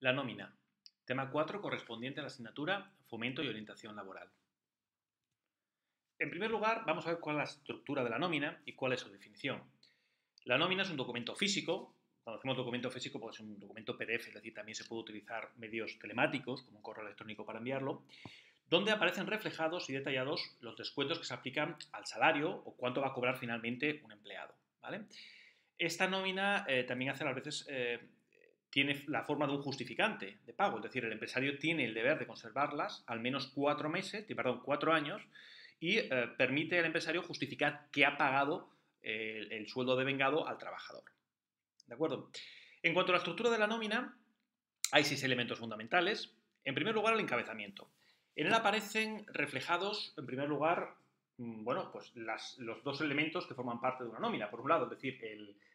La nómina. Tema 4 correspondiente a la asignatura Fomento y Orientación Laboral. En primer lugar, vamos a ver cuál es la estructura de la nómina y cuál es su definición. La nómina es un documento físico. Cuando decimos documento físico, puede ser un documento PDF, es decir, también se puede utilizar medios telemáticos, como un correo electrónico para enviarlo, donde aparecen reflejados y detallados los descuentos que se aplican al salario o cuánto va a cobrar finalmente un empleado, ¿vale? Esta nómina también hace a veces tiene la forma de un justificante de pago, es decir, el empresario tiene el deber de conservarlas al menos 4 años y permite al empresario justificar que ha pagado el sueldo devengado al trabajador. ¿De acuerdo? En cuanto a la estructura de la nómina, hay 6 elementos fundamentales. En primer lugar, el encabezamiento. En él aparecen reflejados, en primer lugar, bueno, pues los dos elementos que forman parte de una nómina. Por un lado, es decir,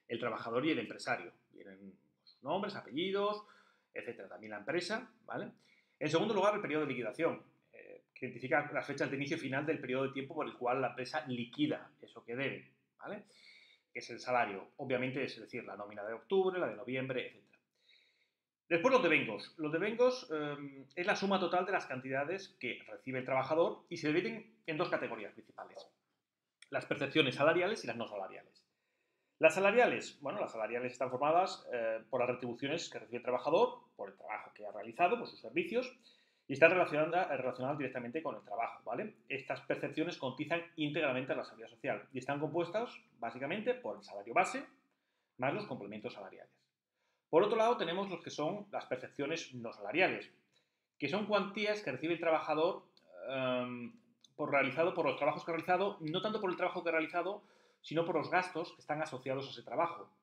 el trabajador y el empresario. Vienen sus nombres, apellidos, etcétera. También la empresa, ¿vale? En segundo lugar, el periodo de liquidación, que identifica las fechas de inicio y final del periodo de tiempo por el cual la empresa liquida eso que debe, ¿vale? Que es el salario. Obviamente, es decir, la nómina de octubre, la de noviembre, etcétera. Después los devengos. Los devengos es la suma total de las cantidades que recibe el trabajador y se dividen en dos categorías principales. Las percepciones salariales y las no salariales. Las salariales, bueno, las salariales están formadas por las retribuciones que recibe el trabajador, por el trabajo que ha realizado, por sus servicios, y están relacionadas directamente con el trabajo, ¿vale? Estas percepciones cotizan íntegramente a la seguridad social y están compuestas básicamente por el salario base más los complementos salariales. Por otro lado, tenemos los que son las percepciones no salariales, que son cuantías que recibe el trabajador por los trabajos que ha realizado, no tanto por el trabajo que ha realizado, sino por los gastos que están asociados a ese trabajo,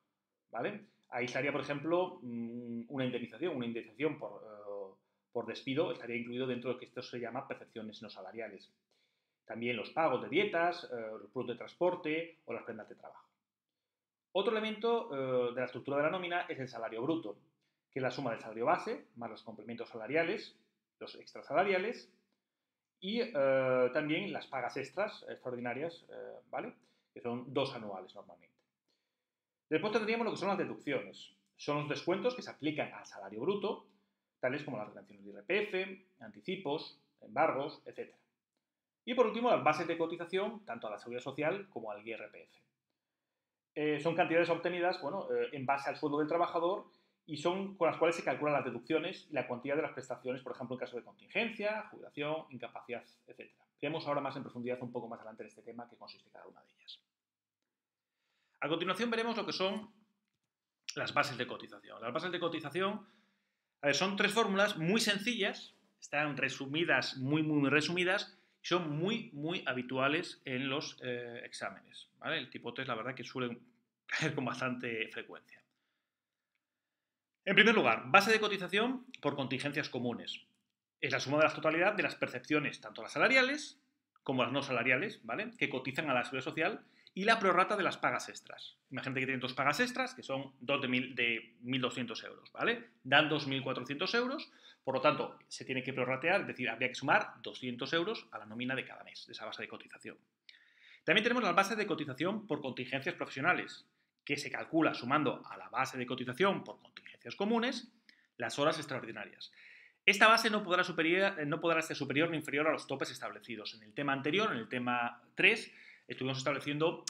¿vale? Ahí estaría, por ejemplo, una indemnización por despido estaría incluido dentro de lo que esto se llama percepciones no salariales. También los pagos de dietas, los productos de transporte o las prendas de trabajo. Otro elemento de la estructura de la nómina es el salario bruto, que es la suma del salario base más los complementos salariales, los extrasalariales y también las pagas extraordinarias, ¿vale? Que son 2 anuales normalmente. Después tendríamos lo que son las deducciones. Son los descuentos que se aplican al salario bruto, tales como las retenciones de IRPF, anticipos, embargos, etc. Y por último, las bases de cotización, tanto a la seguridad social como al IRPF. Son cantidades obtenidas, bueno, en base al sueldo del trabajador y son con las cuales se calculan las deducciones y la cuantía de las prestaciones, por ejemplo, en caso de contingencia, jubilación, incapacidad, etc. Veremos ahora más en profundidad un poco más adelante en este tema, que consiste cada una de ellas. A continuación veremos lo que son las bases de cotización. Las bases de cotización son 3 fórmulas muy sencillas, están resumidas, muy resumidas, y son muy habituales en los exámenes, ¿vale? El tipo 3, la verdad, que suelen caer con bastante frecuencia. En primer lugar, base de cotización por contingencias comunes. Es la suma de la totalidad de las percepciones, tanto las salariales como las no salariales, ¿vale? Que cotizan a la seguridad social y la prorrata de las pagas extras. Imagínate que tienen 2 pagas extras, que son 2 de 1.200 euros, ¿vale? Dan 2.400 euros, por lo tanto, se tiene que prorratear, es decir, habría que sumar 200 euros a la nómina de cada mes, de esa base de cotización. También tenemos las bases de cotización por contingencias profesionales, que se calcula sumando a la base de cotización por contingencias comunes las horas extraordinarias. Esta base no podrá ser superior ni inferior a los topes establecidos. En el tema anterior, en el tema 3, estuvimos estableciendo,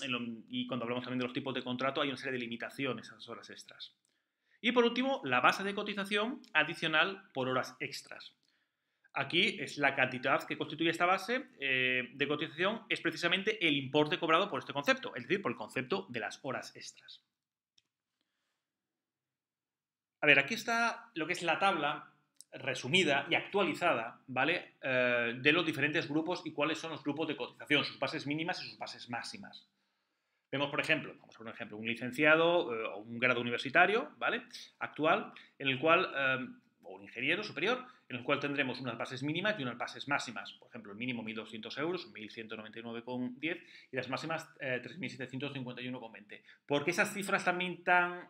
y cuando hablamos también de los tipos de contrato, hay una serie de limitaciones a las horas extras. Y por último, la base de cotización adicional por horas extras. Aquí es la cantidad que constituye esta base de cotización, es precisamente el importe cobrado por este concepto, es decir, por el concepto de las horas extras. A ver, aquí está lo que es la tabla resumida y actualizada, ¿vale? De los diferentes grupos y cuáles son los grupos de cotización, sus bases mínimas y sus bases máximas. Vemos, por ejemplo, vamos a poner un ejemplo, un licenciado o un grado universitario, ¿vale? Actual, en el cual, o un ingeniero superior, en el cual tendremos unas bases mínimas y unas bases máximas. Por ejemplo, el mínimo 1.200 euros, 1.199,10 y las máximas 3.751,20. ¿Por qué esas cifras también tan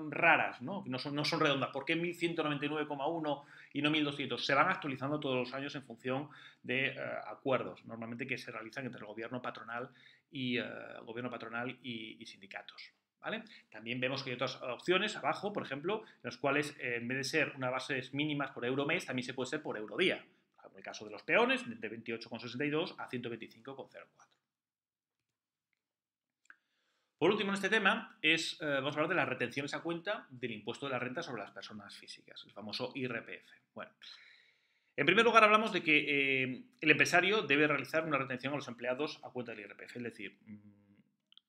raras, ¿no? No son redondas? ¿Por qué 1.199,1 y no 1.200? Se van actualizando todos los años en función de acuerdos, normalmente que se realizan entre el gobierno patronal y sindicatos, ¿vale? También vemos que hay otras opciones abajo, por ejemplo, en las cuales en vez de ser unas bases mínimas por euro mes, también se puede ser por euro día. En el caso de los peones, de 28,62 a 125,04. Por último, en este tema, vamos a hablar de las retenciones a cuenta del impuesto de la renta sobre las personas físicas, el famoso IRPF. Bueno, en primer lugar hablamos de que el empresario debe realizar una retención a los empleados a cuenta del IRPF, es decir,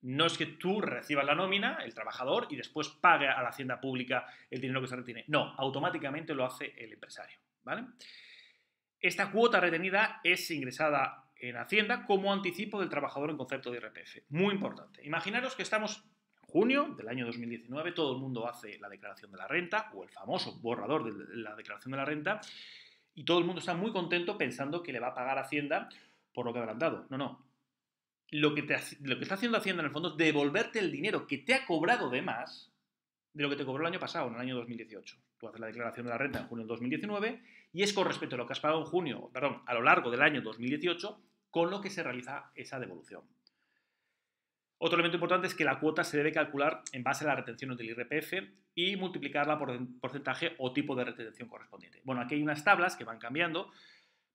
no es que tú recibas la nómina, el trabajador, y después pague a la hacienda pública el dinero que se retiene. No, automáticamente lo hace el empresario, ¿vale? Esta cuota retenida es ingresada en Hacienda como anticipo del trabajador en concepto de IRPF. Muy importante. Imaginaros que estamos en junio del año 2019, todo el mundo hace la declaración de la renta o el famoso borrador de la declaración de la renta y todo el mundo está muy contento pensando que le va a pagar Hacienda por lo que ha adelantado. No, no. Lo que está haciendo Hacienda en el fondo es devolverte el dinero que te ha cobrado de más de lo que te cobró el año pasado, en el año 2018. Tú haces la declaración de la renta en junio de 2019 y es con respecto a lo que has pagado a lo largo del año 2018 con lo que se realiza esa devolución. Otro elemento importante es que la cuota se debe calcular en base a las retenciones del IRPF y multiplicarla por porcentaje o tipo de retención correspondiente. Bueno, aquí hay unas tablas que van cambiando,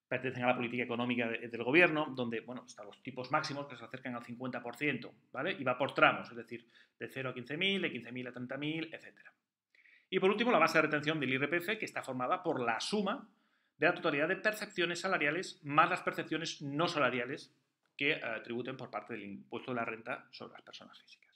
pertenecen a la política económica del gobierno, donde, bueno, están los tipos máximos que se acercan al 50%, ¿vale? Y va por tramos, es decir, de 0 a 15.000, de 15.000 a 30.000, etc. Y por último, la base de retención del IRPF, que está formada por la suma de la totalidad de percepciones salariales más las percepciones no salariales que tributen por parte del impuesto de la renta sobre las personas físicas.